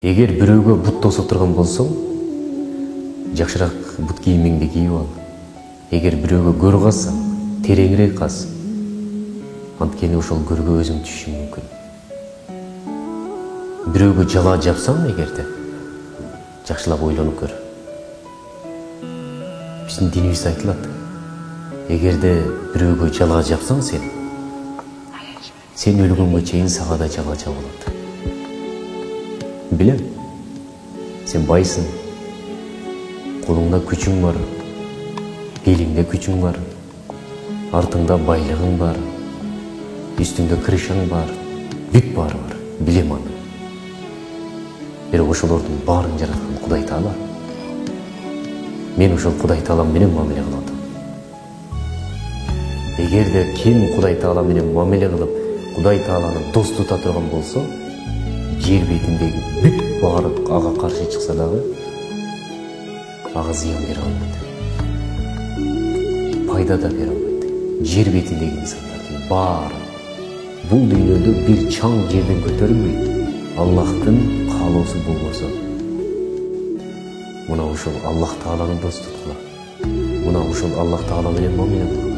Эгер бирөөгө бут тосо турган болсоң, жакшыраак бут кийимиңди кийип ал. Эгер бирөөгө көр казсаң, тереңирээк каз. Анткени ошол көргө өзүң түшүшүң мүмкүн. Бирөөгө жала жапсаң эгерде, жакшылап ойлонуп көр. Биздин динибизде айтылат. Эгерде бирөөгө жала жапсаң сен өлгөнгө чейин сага да жала жабылат. Билем, сен байсың, колуңда күчүң бар, белиңде күчүң бар, артыңда байлыгың бар, үстүңдө крышаң бар, бүт баары бар, билем аны. Бирок ошолордун баарын жараткан Кудай Таала. Мен ошол Кудай Таалам менен мамиле кылып атам. Эгерде ким Кудай Таала менен мамиле кылып, Кудай Тааланы дос тута турган болсо, жер бетиндеги бүт баары ага каршы чыкса дагы, ага зыян бере албайт. Пайда да бере албайт. Жер бетиндеги инсандардын баары бул дүйнөдө бир чаң жерден көтөрүлбөйт. Аллахтын каалоосу болбосо, мына ушул Аллах Тааланы дос туткула. Мына ушул Аллах Таала менен мамиле кылгыла.